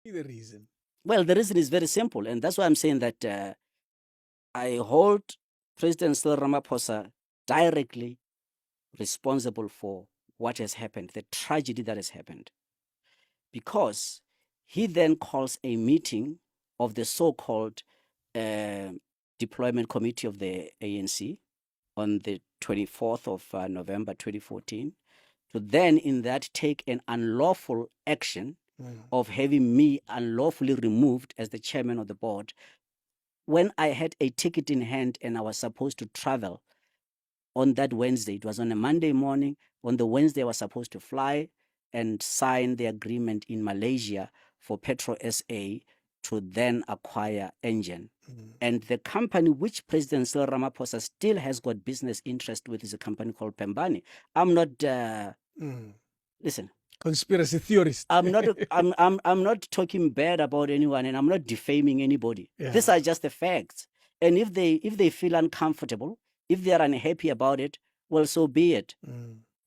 The reason. Well, the reason is very simple, and that's why I'm saying that I hold President Cyril Ramaphosa directly responsible for what has happened, the tragedy that has happened, because he then calls a meeting of the so-called uh, deployment committee of the ANC on the 24th of November 2014, to then in that take an unlawful action of having me unlawfully removed as the chairman of the board when I had a ticket in hand and I was supposed to travel on that Wednesday. It was on a Monday morning. On the Wednesday, I was supposed to fly and sign the agreement in Malaysia for Petrol SA to then acquire Engine. And the company which President Cyril Ramaphosa still has got business interest with is a company called Pembani. I'm not, listen, Conspiracy theorist. I'm not I'm not talking bad about anyone, and I'm not defaming anybody. Yeah. These are just the facts. And if they feel uncomfortable, if they are unhappy about it, well, so be it.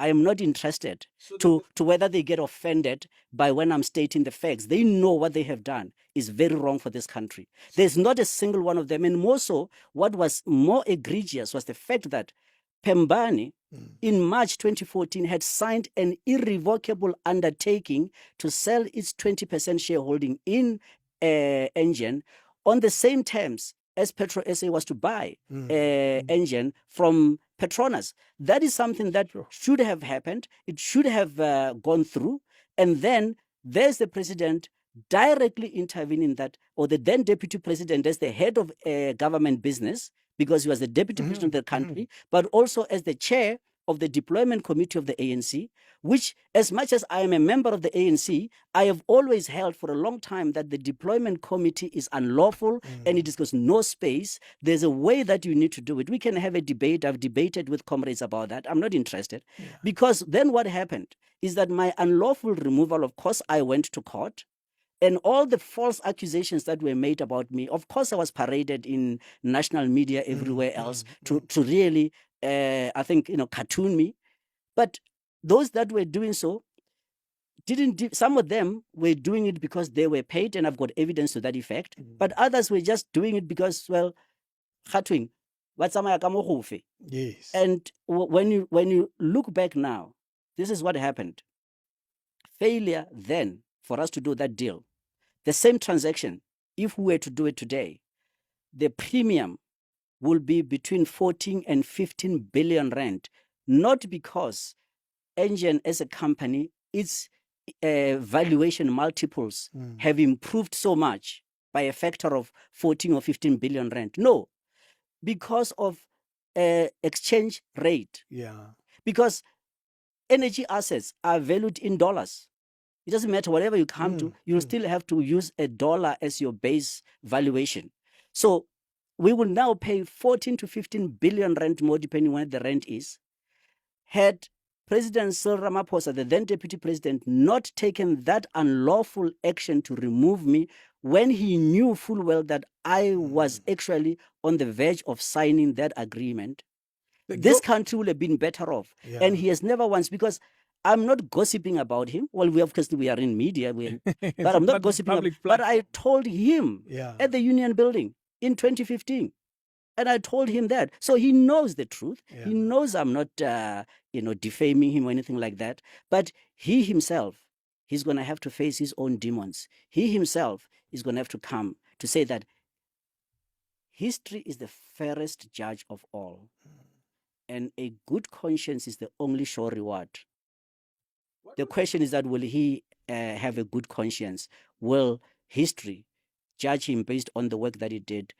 I am not interested to whether they get offended by when I'm stating the facts. They know what they have done is very wrong for this country. There's not a single one of them. And more so, what was more egregious was the fact that Pembani, in March 2014, had signed an irrevocable undertaking to sell its 20% shareholding in Engine on the same terms as Petrol SA was to buy Engine from Petronas. That is something that should have happened. It should have gone through. And then there's the president directly intervening that, or the then deputy president as the head of government business, because he was the deputy president of the country, but also as the chair of the deployment committee of the ANC, which, as much as I am a member of the ANC, I have always held for a long time that the deployment committee is unlawful and it gives no space. There's a way that you need to do it. We can have a debate. I've debated with comrades about that. I'm not interested. Because then what happened is that my unlawful removal, of course, I went to court. And all the false accusations that were made about me, of course, I was paraded in national media everywhere else to really, I think, cartoon me. But those that were doing so some of them were doing it because they were paid, and I've got evidence to that effect. But others were just doing it because, well, khatwing, watsamaya ka mo go fe. Yes. And when you look back now, this is what happened. Failure then for us to do that deal. The same transaction, if we were to do it today, the premium will be between 14 and 15 billion rand, not because Engine as a company, its valuation multiples have improved so much by a factor of 14 or 15 billion rand. No, because of exchange rate. Yeah. Because energy assets are valued in dollars. It doesn't matter whatever you come to, you'll still have to use a dollar as your base valuation. So we will now pay 14 to 15 billion rand more, depending on what the rent is. Had President Cyril Ramaphosa, the then deputy president, not taken that unlawful action to remove me when he knew full well that I was actually on the verge of signing that agreement, this country would have been better off. Yeah. And he has never once, because I'm not gossiping about him. Well, we are in media, but I'm not gossiping. But I told him at the Union Building in 2015. And I told him that. So he knows the truth. Yeah. He knows I'm not, defaming him or anything like that. But he himself, he's going to have to face his own demons. He himself is going to have to come to say that history is the fairest judge of all. And a good conscience is the only sure reward. The question is that will he have a good conscience? Will history judge him based on the work that he did?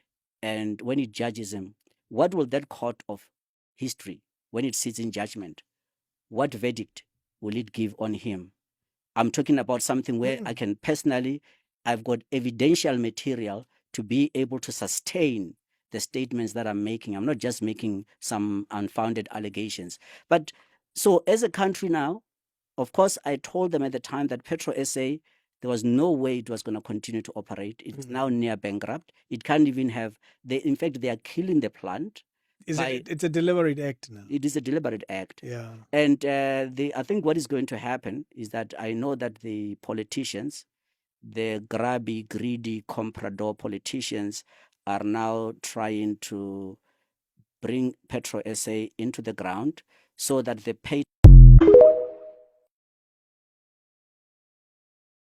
And when it judges him, what will that court of history, when it sits in judgment, what verdict will it give on him? I'm talking about something where I can personally, I've got evidential material to be able to sustain the statements that I'm making. I'm not just making some unfounded allegations. But so as a country now, of course, I told them at the time that Petrol SA, there was no way it was going to continue to operate. It's now near bankrupt. It can't even have, in fact, they are killing the plant. It's a deliberate act now. It is a deliberate act. Yeah. And I think what is going to happen is that I know that the politicians, the grubby, greedy, comprador politicians are now trying to bring Petrol SA into the ground so that the pay